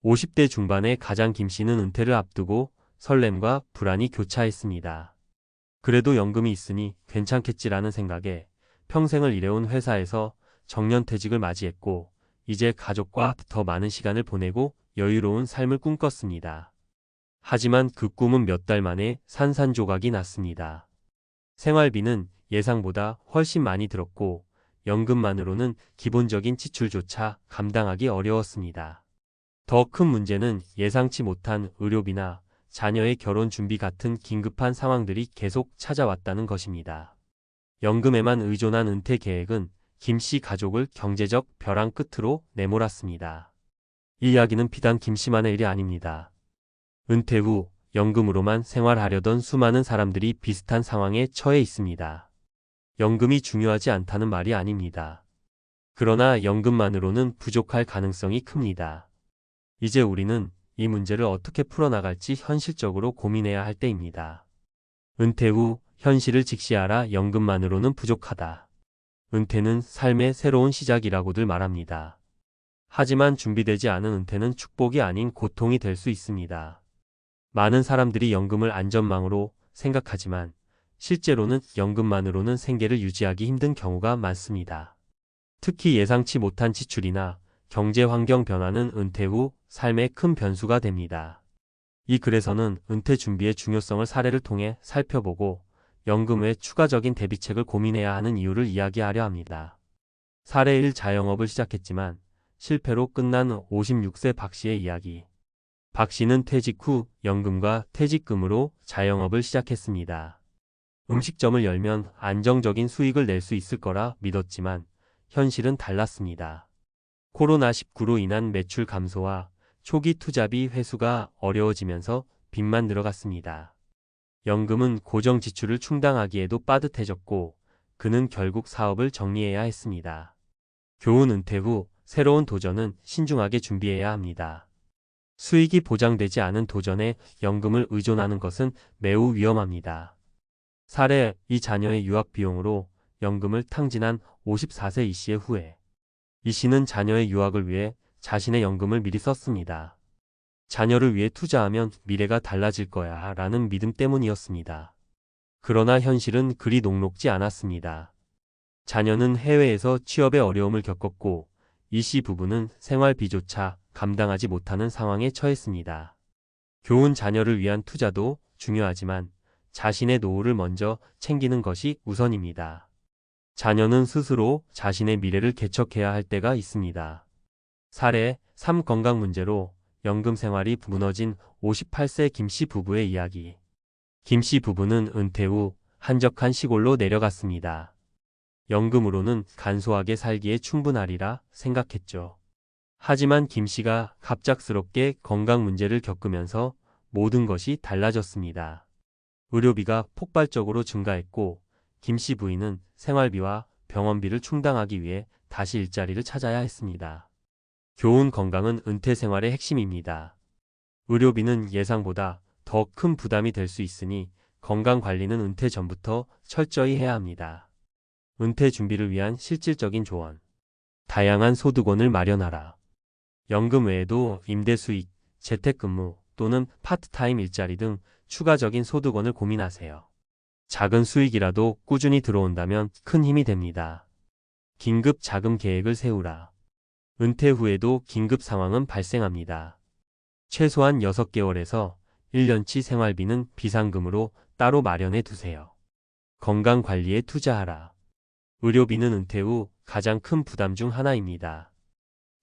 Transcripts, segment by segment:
50대 중반의 가장 김 씨는 은퇴를 앞두고 설렘과 불안이 교차했습니다. 그래도 연금이 있으니 괜찮겠지라는 생각에 평생을 일해온 회사에서 정년퇴직을 맞이했고 이제 가족과 더 많은 시간을 보내고 여유로운 삶을 꿈꿨습니다. 하지만 그 꿈은 몇 달 만에 산산조각이 났습니다. 생활비는 예상보다 훨씬 많이 들었고 연금만으로는 기본적인 지출조차 감당하기 어려웠습니다. 더 큰 문제는 예상치 못한 의료비나 자녀의 결혼 준비 같은 긴급한 상황들이 계속 찾아왔다는 것입니다. 연금에만 의존한 은퇴 계획은 김 씨 가족을 경제적 벼랑 끝으로 내몰았습니다. 이 이야기는 비단 김 씨만의 일이 아닙니다. 은퇴 후 연금으로만 생활하려던 수많은 사람들이 비슷한 상황에 처해 있습니다. 연금이 중요하지 않다는 말이 아닙니다. 그러나 연금만으로는 부족할 가능성이 큽니다. 이제 우리는 이 문제를 어떻게 풀어나갈지 현실적으로 고민해야 할 때입니다. 은퇴 후 현실을 직시하라. 연금만으로는 부족하다. 은퇴는 삶의 새로운 시작이라고들 말합니다. 하지만 준비되지 않은 은퇴는 축복이 아닌 고통이 될 수 있습니다. 많은 사람들이 연금을 안전망으로 생각하지만 실제로는 연금만으로는 생계를 유지하기 힘든 경우가 많습니다. 특히 예상치 못한 지출이나 경제 환경 변화는 은퇴 후 삶의 큰 변수가 됩니다. 이 글에서는 은퇴 준비의 중요성을 사례를 통해 살펴보고 연금 외 추가적인 대비책을 고민해야 하는 이유를 이야기하려 합니다. 사례 1. 자영업을 시작했지만 실패로 끝난 56세 박 씨의 이야기. 박 씨는 퇴직 후 연금과 퇴직금으로 자영업을 시작했습니다. 음식점을 열면 안정적인 수익을 낼 수 있을 거라 믿었지만 현실은 달랐습니다. 코로나19로 인한 매출 감소와 초기 투자비 회수가 어려워지면서 빚만 늘어갔습니다. 연금은 고정 지출을 충당하기에도 빠듯해졌고 그는 결국 사업을 정리해야 했습니다. 교훈: 은퇴 후 새로운 도전은 신중하게 준비해야 합니다. 수익이 보장되지 않은 도전에 연금을 의존하는 것은 매우 위험합니다. 사례: 이 자녀의 유학 비용으로 연금을 탕진한 54세 이 씨의 후회. 이 씨는 자녀의 유학을 위해 자신의 연금을 미리 썼습니다. 자녀를 위해 투자하면 미래가 달라질 거야 라는 믿음 때문이었습니다. 그러나 현실은 그리 녹록지 않았습니다. 자녀는 해외에서 취업에 어려움을 겪었고 이 씨 부부는 생활비조차 감당하지 못하는 상황에 처했습니다. 교훈: 자녀를 위한 투자도 중요하지만 자신의 노후를 먼저 챙기는 것이 우선입니다. 자녀는 스스로 자신의 미래를 개척해야 할 때가 있습니다. 사례 3. 건강 문제로 연금 생활이 무너진 58세 김 씨 부부의 이야기. 김 씨 부부는 은퇴 후 한적한 시골로 내려갔습니다. 연금으로는 간소하게 살기에 충분하리라 생각했죠. 하지만 김 씨가 갑작스럽게 건강 문제를 겪으면서 모든 것이 달라졌습니다. 의료비가 폭발적으로 증가했고 김 씨 부인은 생활비와 병원비를 충당하기 위해 다시 일자리를 찾아야 했습니다. 교훈: 건강은 은퇴 생활의 핵심입니다. 의료비는 예상보다 더 큰 부담이 될 수 있으니 건강 관리는 은퇴 전부터 철저히 해야 합니다. 은퇴 준비를 위한 실질적인 조언. 다양한 소득원을 마련하라. 연금 외에도 임대 수익, 재택근무 또는 파트타임 일자리 등 추가적인 소득원을 고민하세요. 작은 수익이라도 꾸준히 들어온다면 큰 힘이 됩니다. 긴급 자금 계획을 세우라. 은퇴 후에도 긴급 상황은 발생합니다. 최소한 6개월에서 1년치 생활비는 비상금으로 따로 마련해 두세요. 건강 관리에 투자하라. 의료비는 은퇴 후 가장 큰 부담 중 하나입니다.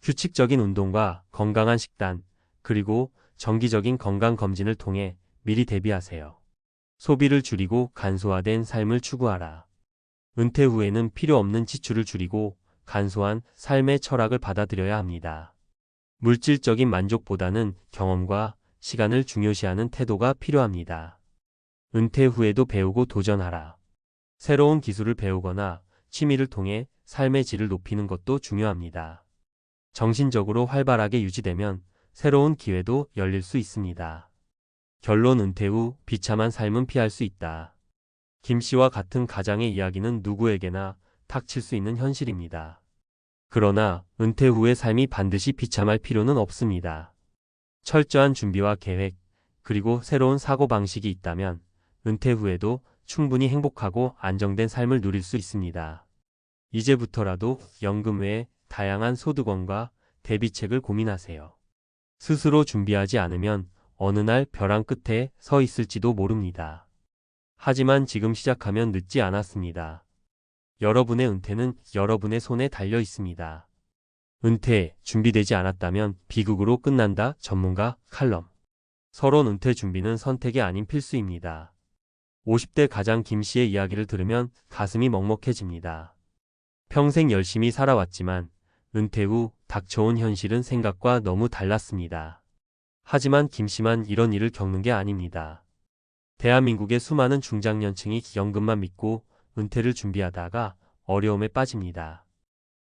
규칙적인 운동과 건강한 식단, 그리고 정기적인 건강검진을 통해 미리 대비하세요. 소비를 줄이고 간소화된 삶을 추구하라. 은퇴 후에는 필요 없는 지출을 줄이고 간소한 삶의 철학을 받아들여야 합니다. 물질적인 만족보다는 경험과 시간을 중요시하는 태도가 필요합니다. 은퇴 후에도 배우고 도전하라. 새로운 기술을 배우거나 취미를 통해 삶의 질을 높이는 것도 중요합니다. 정신적으로 활발하게 유지되면 새로운 기회도 열릴 수 있습니다. 결론: 은퇴 후 비참한 삶은 피할 수 있다. 김 씨와 같은 가장의 이야기는 누구에게나 닥칠 수 있는 현실입니다. 그러나 은퇴 후의 삶이 반드시 비참할 필요는 없습니다. 철저한 준비와 계획, 그리고 새로운 사고방식이 있다면 은퇴 후에도 충분히 행복하고 안정된 삶을 누릴 수 있습니다. 이제부터라도 연금 외에 다양한 소득원과 대비책을 고민하세요. 스스로 준비하지 않으면 어느 날 벼랑 끝에 서 있을지도 모릅니다. 하지만 지금 시작하면 늦지 않았습니다. 여러분의 은퇴는 여러분의 손에 달려 있습니다. 은퇴, 준비되지 않았다면 비극으로 끝난다. 전문가 칼럼. 서론 은퇴 준비는 선택이 아닌 필수입니다. 50대 가장 김 씨의 이야기를 들으면 가슴이 먹먹해집니다. 평생 열심히 살아왔지만 은퇴 후 닥쳐온 현실은 생각과 너무 달랐습니다. 하지만 김 씨만 이런 일을 겪는 게 아닙니다. 대한민국의 수많은 중장년층이 연금만 믿고 은퇴를 준비하다가 어려움에 빠집니다.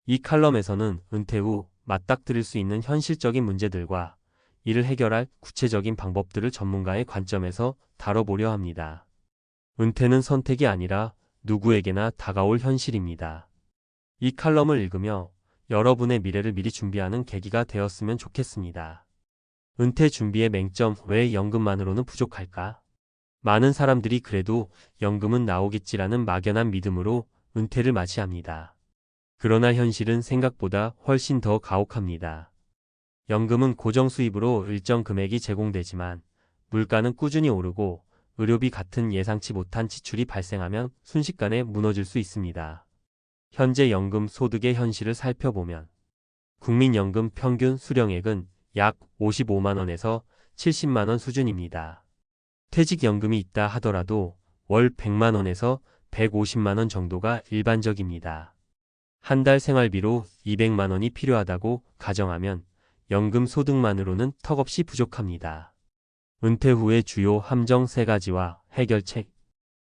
이 칼럼에서는 은퇴 후 맞닥뜨릴 수 있는 현실적인 문제들과 이를 해결할 구체적인 방법들을 전문가의 관점에서 다뤄보려 합니다. 은퇴는 선택이 아니라 누구에게나 다가올 현실입니다. 이 칼럼을 읽으며 여러분의 미래를 미리 준비하는 계기가 되었으면 좋겠습니다. 은퇴 준비의 맹점, 왜 연금만으로는 부족할까? 많은 사람들이 그래도 연금은 나오겠지라는 막연한 믿음으로 은퇴를 맞이합니다. 그러나 현실은 생각보다 훨씬 더 가혹합니다. 연금은 고정 수입으로 일정 금액이 제공되지만 물가는 꾸준히 오르고 의료비 같은 예상치 못한 지출이 발생하면 순식간에 무너질 수 있습니다. 현재 연금 소득의 현실을 살펴보면 국민연금 평균 수령액은 약 55만 원에서 70만 원 수준입니다. 퇴직연금이 있다 하더라도 월 100만 원에서 150만 원 정도가 일반적입니다. 한 달 생활비로 200만 원이 필요하다고 가정하면 연금 소득만으로는 턱없이 부족합니다. 은퇴 후의 주요 함정 3가지와 해결책.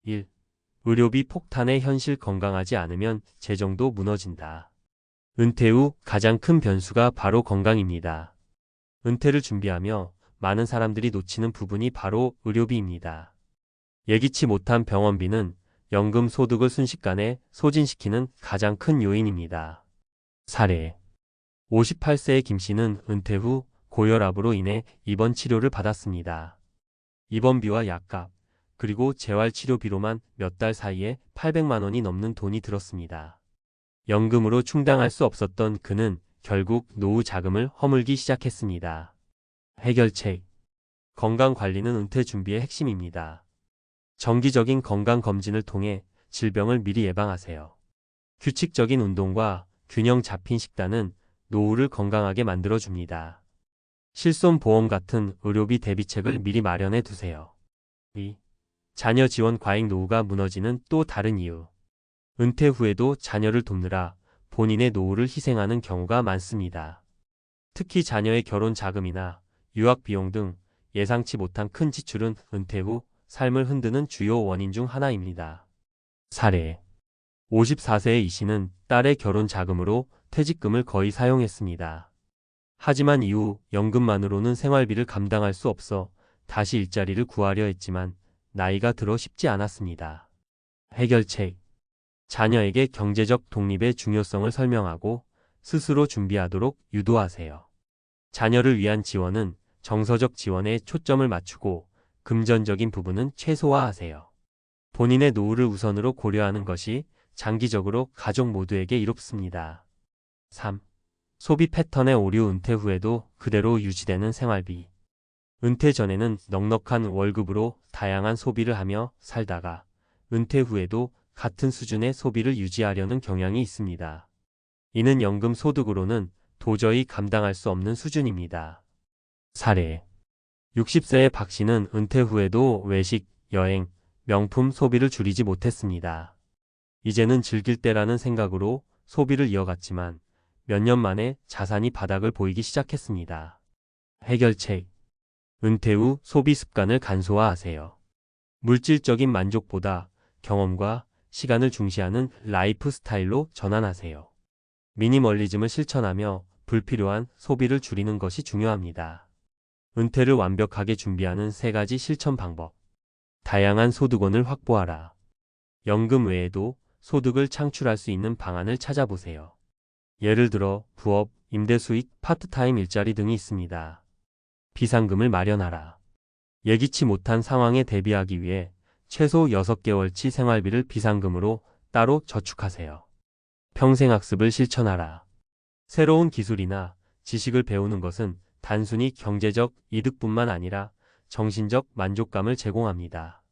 1. 의료비 폭탄의 현실. 건강하지 않으면 재정도 무너진다. 은퇴 후 가장 큰 변수가 바로 건강입니다. 은퇴를 준비하며 많은 사람들이 놓치는 부분이 바로 의료비입니다. 예기치 못한 병원비는 연금 소득을 순식간에 소진시키는 가장 큰 요인입니다. 사례. 58세의 김 씨는 은퇴 후 고혈압으로 인해 입원 치료를 받았습니다. 입원비와 약값, 그리고 재활치료비로만 몇 달 사이에 800만 원이 넘는 돈이 들었습니다. 연금으로 충당할 수 없었던 그는 결국 노후 자금을 허물기 시작했습니다. 해결책. 건강관리는 은퇴 준비의 핵심입니다. 정기적인 건강검진을 통해 질병을 미리 예방하세요. 규칙적인 운동과 균형 잡힌 식단은 노후를 건강하게 만들어줍니다. 실손보험 같은 의료비 대비책을 미리 마련해 두세요. 2. 자녀 지원 과잉. 노후가 무너지는 또 다른 이유. 은퇴 후에도 자녀를 돕느라 본인의 노후를 희생하는 경우가 많습니다. 특히 자녀의 결혼 자금이나 유학 비용 등 예상치 못한 큰 지출은 은퇴 후 삶을 흔드는 주요 원인 중 하나입니다. 사례. 54세의 이 씨는 딸의 결혼 자금으로 퇴직금을 거의 사용했습니다. 하지만 이후 연금만으로는 생활비를 감당할 수 없어 다시 일자리를 구하려 했지만 나이가 들어 쉽지 않았습니다. 해결책. 자녀에게 경제적 독립의 중요성을 설명하고 스스로 준비하도록 유도하세요. 자녀를 위한 지원은 정서적 지원에 초점을 맞추고 금전적인 부분은 최소화하세요. 본인의 노후를 우선으로 고려하는 것이 장기적으로 가족 모두에게 이롭습니다. 3. 소비 패턴의 오류. 은퇴 후에도 그대로 유지되는 생활비. 은퇴 전에는 넉넉한 월급으로 다양한 소비를 하며 살다가 은퇴 후에도 같은 수준의 소비를 유지하려는 경향이 있습니다. 이는 연금 소득으로는 도저히 감당할 수 없는 수준입니다. 사례. 60세의 박 씨는 은퇴 후에도 외식, 여행, 명품 소비를 줄이지 못했습니다. 이제는 즐길 때라는 생각으로 소비를 이어갔지만 몇 년 만에 자산이 바닥을 보이기 시작했습니다. 해결책. 은퇴 후 소비 습관을 간소화하세요. 물질적인 만족보다 경험과 시간을 중시하는 라이프 스타일로 전환하세요. 미니멀리즘을 실천하며 불필요한 소비를 줄이는 것이 중요합니다. 은퇴를 완벽하게 준비하는 3가지 실천 방법. 다양한 소득원을 확보하라. 연금 외에도 소득을 창출할 수 있는 방안을 찾아보세요. 예를 들어 부업, 임대 수익, 파트타임 일자리 등이 있습니다. 비상금을 마련하라. 예기치 못한 상황에 대비하기 위해 최소 6개월치 생활비를 비상금으로 따로 저축하세요. 평생학습을 실천하라. 새로운 기술이나 지식을 배우는 것은 단순히 경제적 이득뿐만 아니라 정신적 만족감을 제공합니다.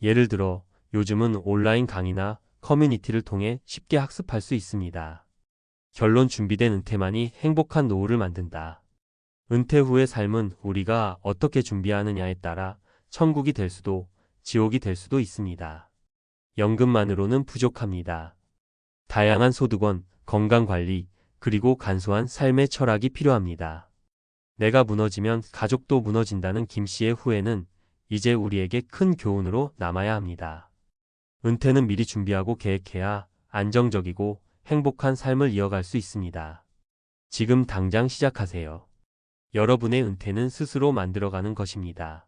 예를 들어 요즘은 온라인 강의나 커뮤니티를 통해 쉽게 학습할 수 있습니다. 결론 준비된 은퇴만이 행복한 노후를 만든다. 은퇴 후의 삶은 우리가 어떻게 준비하느냐에 따라 천국이 될 수도 지옥이 될 수도 있습니다. 연금만으로는 부족합니다. 다양한 소득원, 건강관리, 그리고 간소한 삶의 철학이 필요합니다. 내가 무너지면 가족도 무너진다는 김 씨의 후회는 이제 우리에게 큰 교훈으로 남아야 합니다. 은퇴는 미리 준비하고 계획해야 안정적이고 행복한 삶을 이어갈 수 있습니다. 지금 당장 시작하세요. 여러분의 은퇴는 스스로 만들어가는 것입니다.